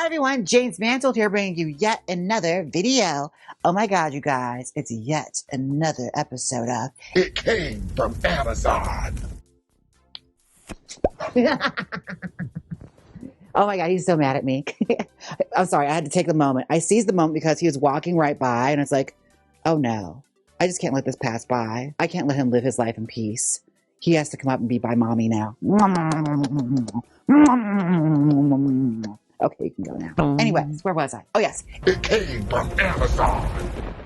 Hi everyone, Jaymes Mansfield here bringing you yet another video. Oh my god, you guys, it's yet another episode of It Came from Amazon. Oh my god, he's so mad at me. I'm sorry, I had to take the moment. I seized the moment because he was walking right by and it's like, oh no, I just can't let this pass by. I can't let him live his life in peace. He has to come up and be by mommy now. Okay, you can go now. Anyways, where was I? Oh, yes. It came from Amazon.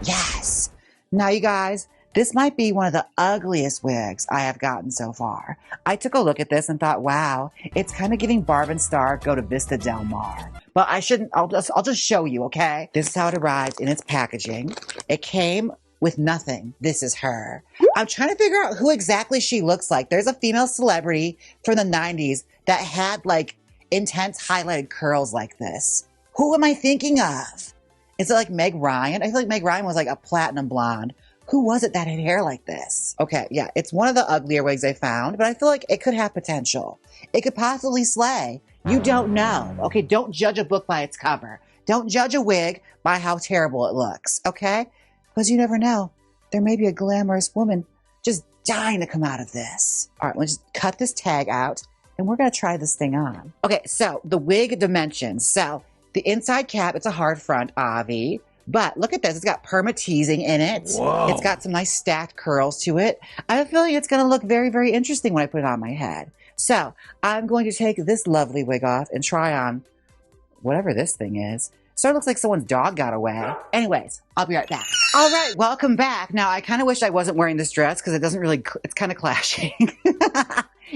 Yes. Now, you guys, this might be one of the ugliest wigs I have gotten so far. I took a look at this and thought, wow, it's kind of giving Barb and Star go to Vista Del Mar. But I shouldn't, I'll just show you, okay? This is how it arrived in its packaging. It came with nothing. This is her. I'm trying to figure out who exactly she looks like. There's a female celebrity from the 90s that had like intense highlighted curls like this. Who am I thinking of? Is it like Meg Ryan? I feel like Meg Ryan was like a platinum blonde. Who was it that had hair like this? Okay, yeah, it's one of the uglier wigs I found, but I feel like it could have potential. It could possibly slay. You don't know. Okay, don't judge a book by its cover. Don't judge a wig by how terrible it looks, okay? Because you never know. There may be a glamorous woman just dying to come out of this. All right, let's just cut this tag out and we're going to try this thing on. Okay, so the wig dimensions. So the inside cap, it's a hard front, Avi. But look at this. It's got perma teasing in it. Whoa. It's got some nice stacked curls to it. I have a feeling it's going to look very, very interesting when I put it on my head. So I'm going to take this lovely wig off and try on whatever this thing is. Sort of looks like someone's dog got away. Anyways, I'll be right back. All right, welcome back. Now, I kind of wish I wasn't wearing this dress because it doesn't really, it's kind of clashing.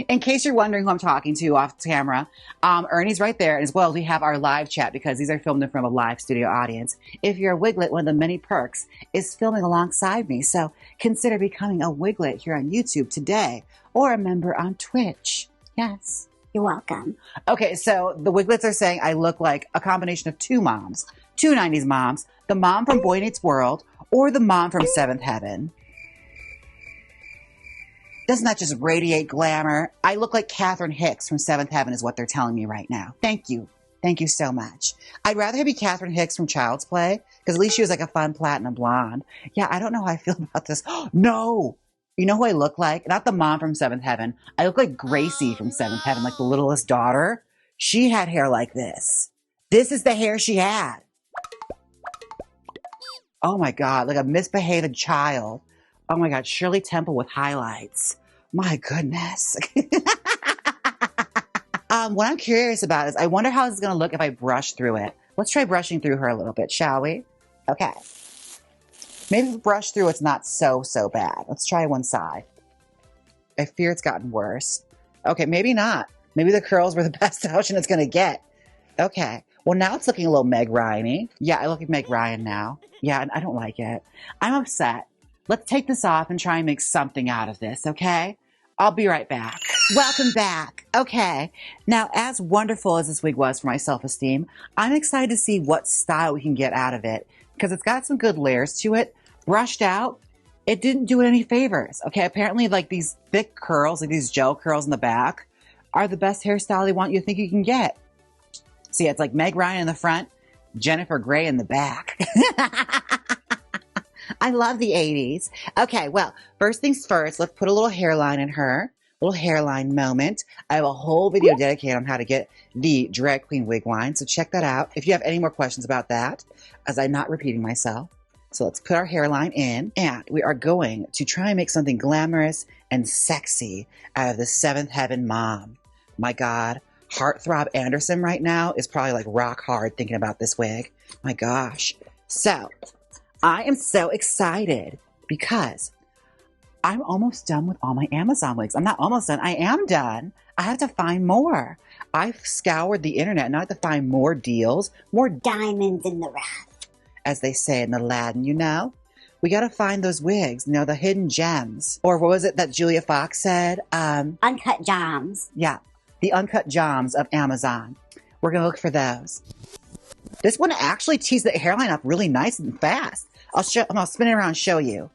In case you're wondering who I'm talking to off camera, Ernie's right there. As well as we have our live chat because these are filmed in front of a live studio audience. If you're a Wiglet, one of the many perks is filming alongside me. So consider becoming a Wiglet here on YouTube today or a member on Twitch. Yes. You're welcome. Okay, so the Wiglets are saying I look like a combination of two moms, two 90s moms, the mom from Boy Meets World or the mom from Seventh Heaven. Doesn't that just radiate glamour? I look like Catherine Hicks from Seventh Heaven is what they're telling me right now. Thank you. Thank you so much. I'd rather be Catherine Hicks from Child's Play because at least she was like a fun platinum blonde. Yeah, I don't know how I feel about this. No! You know who I look like? Not the mom from Seventh Heaven. I look like Gracie from Seventh Heaven, like the littlest daughter. She had hair like this. This is the hair she had. Oh my God, like a misbehaved child. Oh my God, Shirley Temple with highlights. My goodness. What I'm curious about is I wonder how this is gonna look if I brush through it. Let's try brushing through her a little bit, shall we? Okay. Maybe if we brush through, it's not so bad. Let's try one side. I fear it's gotten worse. Okay, maybe not. Maybe the curls were the best option it's going to get. Okay. Well, now it's looking a little Meg Ryan-y. Yeah, I look like Meg Ryan now. Yeah, I don't like it. I'm upset. Let's take this off and try and make something out of this, okay? I'll be right back. Welcome back. Okay. Now, as wonderful as this wig was for my self-esteem, I'm excited to see what style we can get out of it. Because it's got some good layers to it. Brushed out, it didn't do it any favors. Okay, apparently like these thick curls, like these gel curls in the back, are the best hairstyle they want you to think you can get. See, it's like Meg Ryan in the front, Jennifer Grey in the back. I love the 80s. Okay, well, first things first, let's put a little hairline in her. Little hairline moment. I have a whole video dedicated on how to get the drag queen wig line, so check that out if you have any more questions about that, as I'm not repeating myself. So let's put our hairline in, and we are going to try and make something glamorous and sexy out of the Seventh Heaven mom. My God, Heartthrob Anderson right now is probably like rock hard thinking about this wig. My gosh. So I am so excited because I'm almost done with all my Amazon wigs. I'm not almost done. I am done. I have to find more. I've scoured the internet and I have to find more deals, more diamonds in the rough, as they say in Aladdin, you know? We got to find those wigs, you know, the hidden gems. Or what was it that Julia Fox said? Uncut gems. Yeah, the uncut gems of Amazon. We're going to look for those. This one actually teased the hairline up really nice and fast. I'm going to spin it around and show you.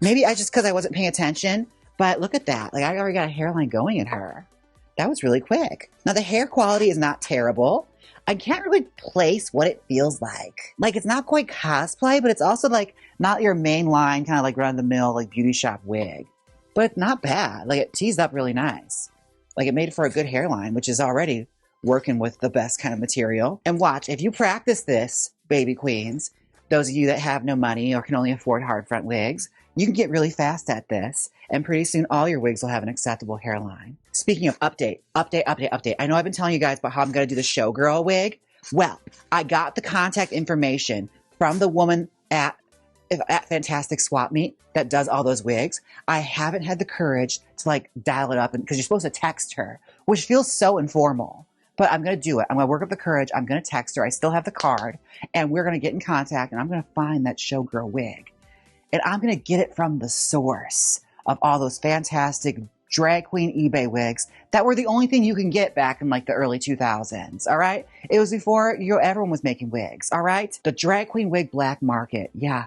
Maybe because I wasn't paying attention, but look at that. Like I already got a hairline going in her. That was really quick. Now the hair quality is not terrible. I can't really place what it feels like. Like, it's not quite cosplay, but it's also like not your mainline kind of like run-of-the-mill like beauty shop wig. But it's not bad. Like, it teased up really nice. Like, it made for a good hairline, which is already working with the best kind of material. And watch, if you practice this, baby queens, those of you that have no money or can only afford hard front wigs, you can get really fast at this. And pretty soon all your wigs will have an acceptable hairline. Speaking of update. I know I've been telling you guys about how I'm going to do the showgirl wig. Well, I got the contact information from the woman at Fantastic Swap Meet that does all those wigs. I haven't had the courage to like dial it up because you're supposed to text her, which feels so informal. But I'm going to do it. I'm going to work up the courage. I'm going to text her. I still have the card. And we're going to get in contact. And I'm going to find that showgirl wig. And I'm going to get it from the source of all those fantastic drag queen eBay wigs that were the only thing you can get back in like the early 2000s. All right. It was before everyone was making wigs. All right. The drag queen wig black market. Yeah,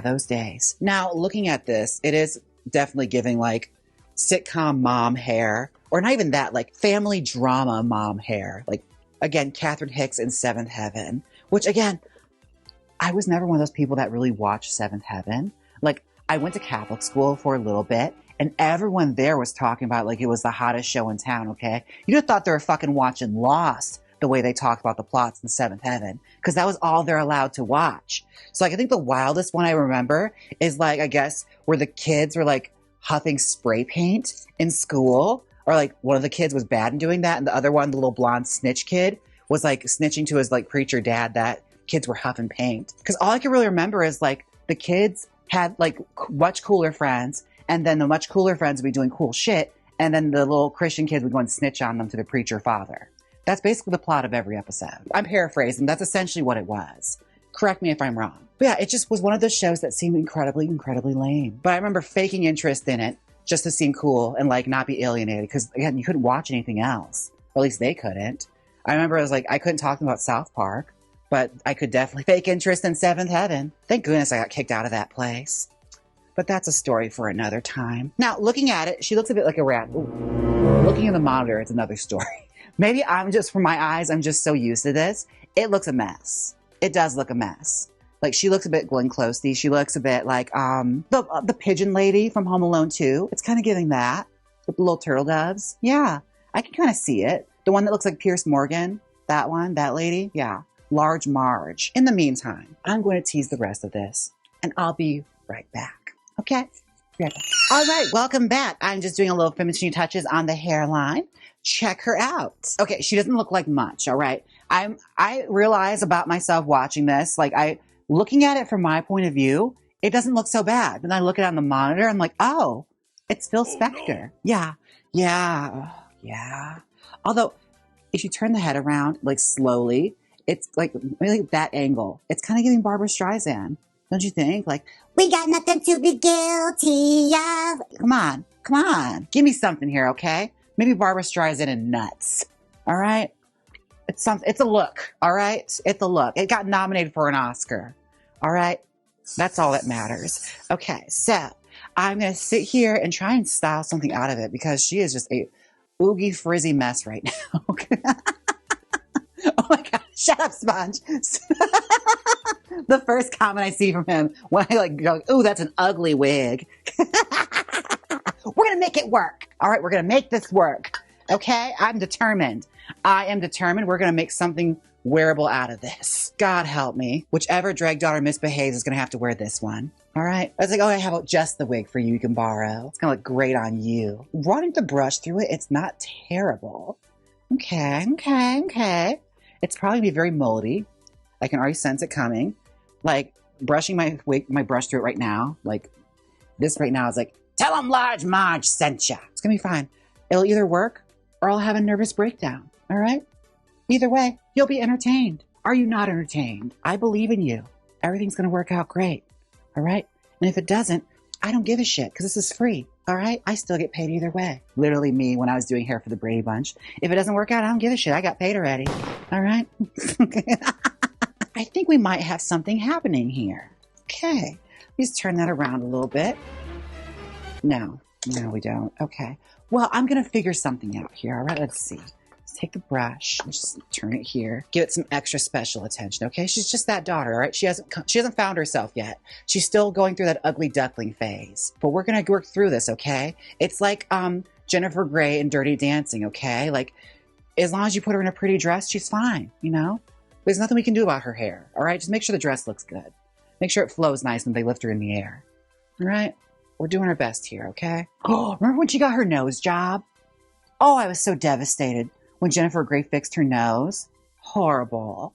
those days. Now, looking at this, it is definitely giving like sitcom mom hair, or not even that, like family drama mom hair. Like, again, Catherine Hicks in Seventh Heaven, which again, I was never one of those people that really watched Seventh Heaven. Like, I went to Catholic school for a little bit, and everyone there was talking about like it was the hottest show in town, okay? You'd have thought they were fucking watching Lost the way they talked about the plots in Seventh Heaven, because that was all they're allowed to watch. So like, I think the wildest one I remember is like, I guess, where the kids were like huffing spray paint in school, or like one of the kids was bad in doing that, and the other one, the little blonde snitch kid, was like snitching to his like preacher dad that kids were huffing paint. Because all I can really remember is like the kids had like much cooler friends, and then the much cooler friends would be doing cool shit, and then the little Christian kids would go and snitch on them to the preacher father. That's basically the plot of every episode. I'm paraphrasing. That's essentially what it was. Correct me if I'm wrong. But yeah, it just was one of those shows that seemed incredibly, incredibly lame. But I remember faking interest in it just to seem cool and like not be alienated, because again, you couldn't watch anything else. Or at least they couldn't. I remember I was like, I couldn't talk to them about South Park, but I could definitely fake interest in Seventh Heaven. Thank goodness I got kicked out of that place. But that's a story for another time. Now, looking at it, she looks a bit like a rat. Ooh. Looking in the monitor, it's another story. Maybe I'm just, for my eyes, I'm just so used to this. It looks a mess. It does look a mess. Like, she looks a bit Glenn Close-y. She looks a bit like the pigeon lady from Home Alone 2. It's kind of giving that. With the little turtle doves. Yeah, I can kind of see it. The one that looks like Pierce Morgan. That one, that lady. Yeah. Large Marge. In the meantime, I'm going to tease the rest of this, and I'll be right back. Okay? Be right back. All right, welcome back. I'm just doing a little finishing touches on the hairline. Check her out. Okay, she doesn't look like much, all right? I realize about myself watching this, like looking at it from my point of view, it doesn't look so bad. Then I look at it on the monitor, I'm like, oh, it's Phil Spector. No. Yeah. Although, if you turn the head around, like slowly, it's like really that angle. It's kind of giving Barbara Streisand, don't you think? Like, we got nothing to be guilty of. Come on. Give me something here, okay? Maybe Barbara Streisand and nuts. All right? It's a look, all right? It's a look. It got nominated for an Oscar. All right? That's all that matters. Okay, so I'm going to sit here and try and style something out of it, because she is just a oogie frizzy mess right now. Oh my God, shut up, Sponge. The first comment I see from him when I like go, ooh, that's an ugly wig. We're going to make it work. All right, we're going to make this work. Okay, I'm determined. I am determined. We're going to make something wearable out of this. God help me. Whichever drag daughter misbehaves is going to have to wear this one. All right. I was like, oh, how about just the wig for you can borrow? It's going to look great on you. Running the brush through it, it's not terrible. Okay. It's probably going to be very moldy. I can already sense it coming. Like, brushing my brush through it right now. Like, this right now is like, tell them Large Marge sent ya. It's going to be fine. It'll either work or I'll have a nervous breakdown. All right? Either way, you'll be entertained. Are you not entertained? I believe in you. Everything's going to work out great. All right? And if it doesn't, I don't give a shit, because this is free. All right? I still get paid either way. Literally me when I was doing hair for the Brady Bunch. If it doesn't work out, I don't give a shit. I got paid already. All right? I think we might have something happening here. Okay. Let's turn that around a little bit. No, we don't. Okay. Well, I'm going to figure something out here. All right, let's see. Let's take the brush and just turn it here. Give it some extra special attention, okay? She's just that daughter, all right? She hasn't found herself yet. She's still going through that ugly duckling phase. But we're gonna work through this, okay? It's like Jennifer Grey in Dirty Dancing, okay? Like, as long as you put her in a pretty dress, she's fine, you know? There's nothing we can do about her hair, all right? Just make sure the dress looks good. Make sure it flows nice when they lift her in the air, all right? We're doing our best here, okay? Oh, remember when she got her nose job? Oh, I was so devastated when Jennifer Grey fixed her nose. Horrible.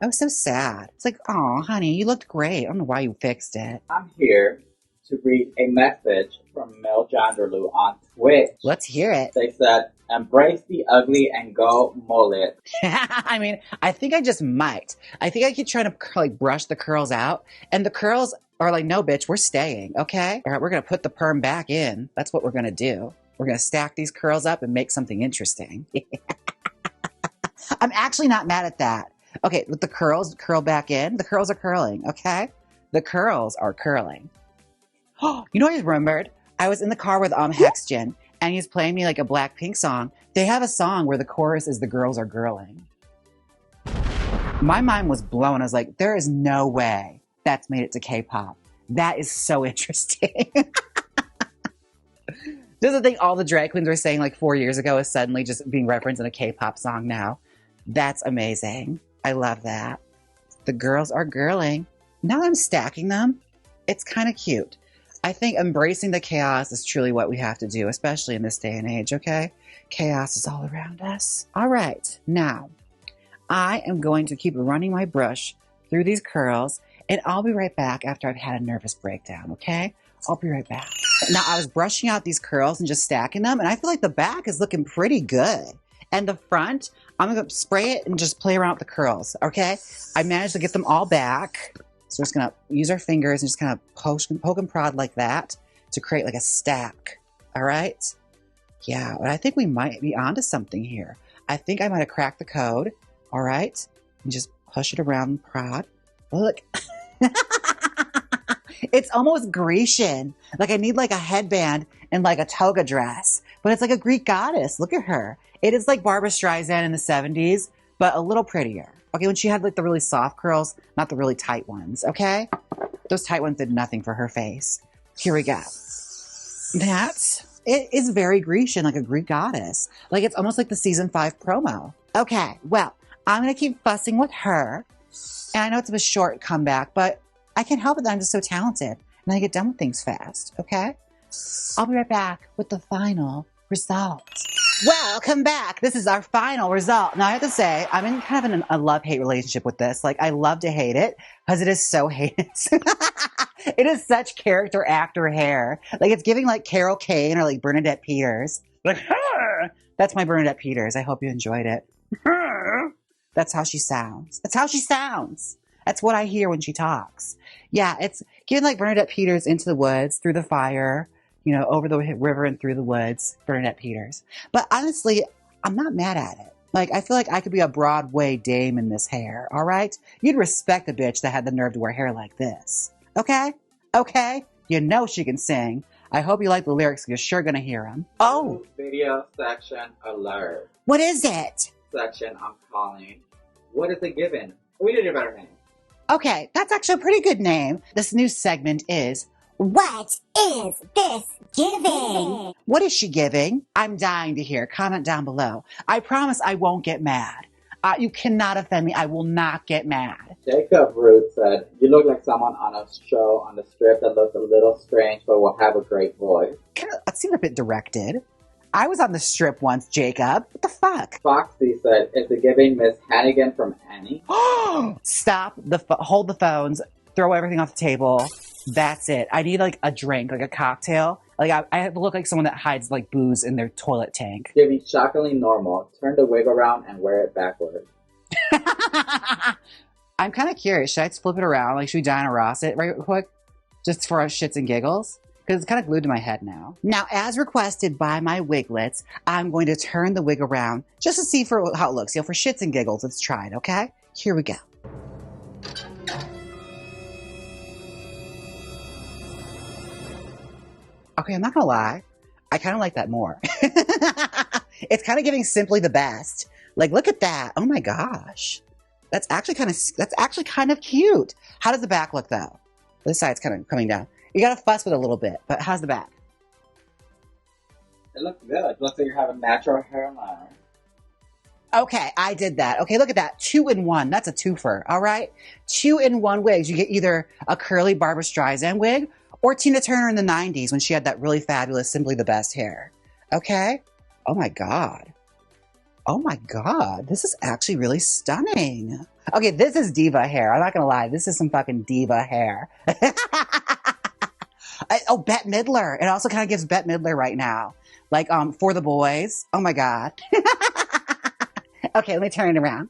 I was so sad. It's like, oh, honey, you looked great. I don't know why you fixed it. I'm here to read a message from Mel Janderloo on Twitch. Let's hear it. They said, embrace the ugly and go mullet. I mean, I think I just might. I think I keep trying to like brush the curls out, and the curls are like, no, bitch, we're staying, okay? All right, we're going to put the perm back in. That's what we're going to do. We're going to stack these curls up and make something interesting. I'm actually not mad at that. Okay, with the curls, curl back in. The curls are curling, okay? The curls are curling. Oh, you know what I just remembered? I was in the car with Hexgen, and he's playing me like a Blackpink song. They have a song where the chorus is the girls are girling. My mind was blown. I was like, there is no way that's made it to K-pop. That is so interesting. Doesn't think all the drag queens were saying like 4 years ago is suddenly just being referenced in a K-pop song now. That's amazing. I love that. The girls are girling. Now I'm stacking them. It's kind of cute. I think embracing the chaos is truly what we have to do, especially in this day and age, okay? Chaos is all around us. All right, now I am going to keep running my brush through these curls, and I'll be right back after I've had a nervous breakdown, okay? I'll be right back. Now, I was brushing out these curls and just stacking them, and I feel like the back is looking pretty good. And the front, I'm going to spray it and just play around with the curls, okay? I managed to get them all back. So we're just going to use our fingers and just kind of poke and prod like that to create like a stack, all right? Yeah, but I think we might be onto something here. I think I might have cracked the code, all right? And just push it around and prod. Look. It's almost Grecian. Like I need like a headband and like a toga dress, but it's like a Greek goddess. Look at her. It is like Barbra Streisand in the 70s, but a little prettier. Okay, when she had like the really soft curls, not the really tight ones, okay? Those tight ones did nothing for her face. Here we go. It is very Grecian, like a Greek goddess. Like it's almost like the season 5 promo. Okay, well, I'm gonna keep fussing with her. And I know it's a short comeback, but I can't help it that I'm just so talented and I get done with things fast, okay? I'll be right back with the final result. Welcome back. This is our final result. Now I have to say, I'm in kind of a love-hate relationship with this. Like I love to hate it because it is so heinous. It is such character actor hair. Like it's giving like Carol Kane or like Bernadette Peters. Like, her. That's my Bernadette Peters. I hope you enjoyed it. That's how she sounds. That's how she sounds. That's what I hear when she talks. Yeah, it's giving like Bernadette Peters into the woods, through the fire, you know, over the river and through the woods, Bernadette Peters. But honestly, I'm not mad at it. Like, I feel like I could be a Broadway dame in this hair, all right? You'd respect a bitch that had the nerve to wear hair like this. Okay? Okay? You know she can sing. I hope you like the lyrics because you're sure going to hear them. Oh! Video section alert. What is it? Section I'm calling. What is it given? We need a better name. Okay, that's actually a pretty good name. This new segment is, What is this giving? what is she giving? I'm dying to hear. Comment down below. I promise I won't get mad. You cannot offend me. I will not get mad. Jacob Root said, you look like someone on a show on the strip that looks a little strange but will have a great voice. That seemed a bit directed. I was on the strip once, Jacob. What the fuck? Foxy said, is it giving Miss Hannigan from Annie? Stop. Hold the phones. Throw everything off the table. That's it. I need like a drink, like a cocktail. Like I have to look like someone that hides like booze in their toilet tank. Giving shockingly normal. Turn the wig around and wear it backwards. I'm kind of curious. Should I just flip it around? Like, should we Diana Ross it right quick? Just for our shits and giggles? Because it's kind of glued to my head now. Now, as requested by my wiglets, I'm going to turn the wig around just to see for how it looks. You know, for shits and giggles, let's try it, okay? Here we go. Okay, I'm not gonna lie. I kind of like that more. It's kind of giving Simply the Best. Like, look at that. Oh my gosh. That's actually kind of cute. How does the back look though? This side's kind of coming down. You gotta fuss with it a little bit, but how's the back? It looks good. It looks like you have a natural hairline. Okay, I did that. Okay, look at that. 2-in-1. That's a twofer, all right? 2-in-1 wigs. You get either a curly Barbra Streisand wig or Tina Turner in the 90s when she had that really fabulous Simply the Best hair. Okay? Oh my God. Oh my God. This is actually really stunning. Okay, this is diva hair. I'm not gonna lie. This is some fucking diva hair. Oh, Bette Midler. It also kind of gives Bette Midler right now. Like, For the Boys. Oh my God. Okay, let me turn it around.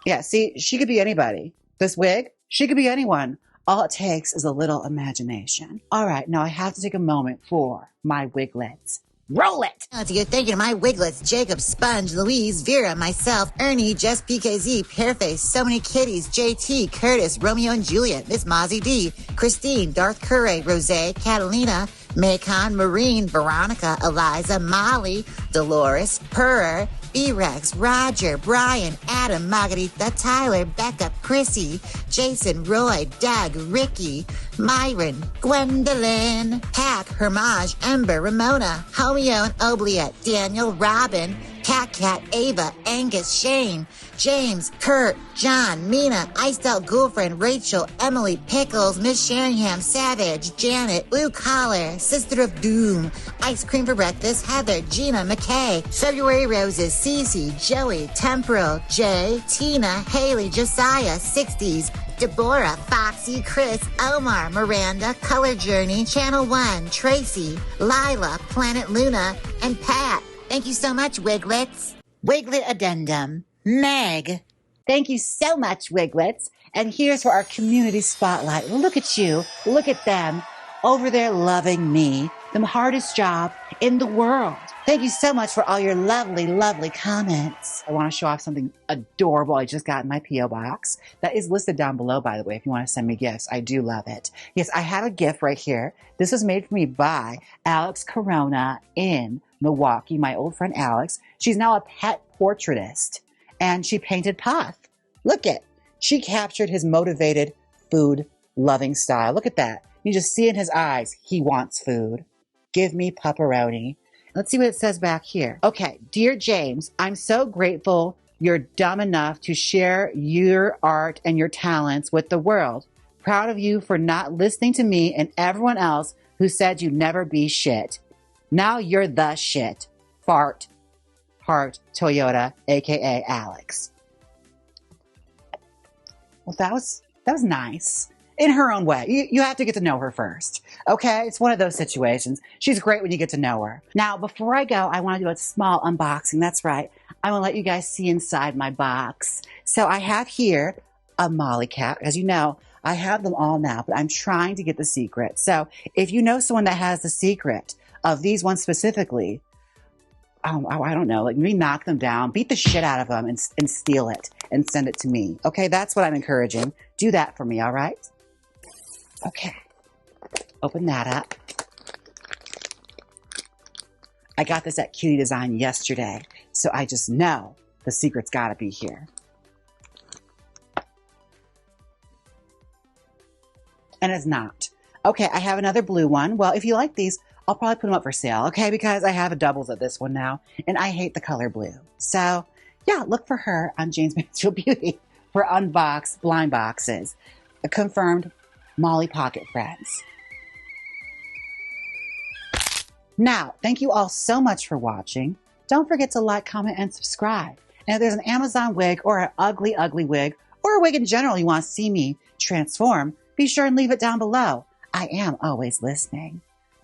Yeah, see, she could be anybody. This wig, she could be anyone. All it takes is a little imagination. All right, now I have to take a moment for my wiglets. Roll it! To give thank you to my Wiglets, Jacob, Sponge, Louise, Vera, myself, Ernie, Jess PKZ, Pearface, So Many Kitties, JT, Curtis, Romeo and Juliet, Miss Mozzie D, Christine, Darth Curray, Rose, Catalina, Macon, Marine, Veronica, Eliza, Molly, Dolores, Purr, B-Rex, Roger, Brian, Adam, Margarita, Tyler, Becca, Chrissy, Jason, Roy, Doug, Ricky, Myron, Gwendolyn, Hack, Hermage, Ember, Ramona, Homeo and Obliette, Daniel, Robin, Cat, Ava, Angus, Shane, James, Kurt, John, Mina, Iced Out Girlfriend, Rachel, Emily, Pickles, Miss Sheringham, Savage, Janet, Blue Collar, Sister of Doom, Ice Cream for Breakfast, Heather, Gina, McKay, February Roses, Cece, Joey, Temporal, Jay, Tina, Haley, Josiah, 60s, Deborah, Foxy, Chris, Omar, Miranda, Color Journey, Channel 1, Tracy, Lila, Planet Luna, and Pat. Thank you so much, Wiglets. Wiglet Addendum. Meg. Thank you so much, Wiglets. And here's for our community spotlight. Look at you. Look at them. Over there loving me. The hardest job in the world. Thank you so much for all your lovely, lovely comments. I want to show off something adorable I just got in my P.O. box. That is listed down below, by the way, if you want to send me gifts. I do love it. Yes, I have a gift right here. This was made for me by Alex Corona in Milwaukee, my old friend Alex. She's now a pet portraitist, and she painted Puff. Look it. She captured his motivated, food-loving style. Look at that. You just see in his eyes, he wants food. Give me pepperoni. Let's see what it says back here. Okay, dear James, I'm so grateful you're dumb enough to share your art and your talents with the world. Proud of you for not listening to me and everyone else who said you'd never be shit. Now you're the shit. Fart. Heart Toyota, aka Alex. Well, that was nice. In her own way. You have to get to know her first. Okay? It's one of those situations. She's great when you get to know her. Now, before I go, I want to do a small unboxing. That's right. I want to let you guys see inside my box. So I have here a Molly cap. As you know, I have them all now, but I'm trying to get the secret. So if you know someone that has the secret of these ones specifically, I don't know, like maybe knock them down, beat the shit out of them and steal it and send it to me. Okay? That's what I'm encouraging. Do that for me, all right? Okay, open that up. I got this at Cutie Design yesterday, so I just know the secret's gotta be here. And it's not. Okay, I have another blue one. Well, if you like these, I'll probably put them up for sale, okay? Because I have a doubles of this one now, and I hate the color blue. So, yeah, look for her on Jaymes Mansfield Beauty for unboxed blind boxes. A confirmed Molly Pocket friends. Now, thank you all so much for watching. Don't forget to like, comment, and subscribe. And if there's an Amazon wig or an ugly, ugly wig or a wig in general you want to see me transform, be sure and leave it down below. I am always listening.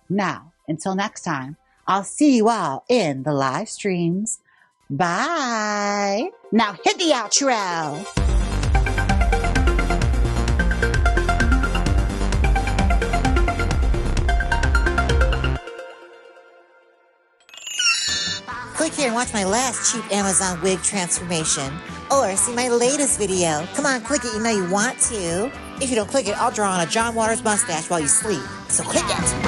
Now, until next time, I'll see you all in the live streams. Bye. Now hit the outro. Click here and watch my last cheap Amazon wig transformation. Or see my latest video. Come on, click it, you know you want to. If you don't click it, I'll draw on a John Waters mustache while you sleep. So click it.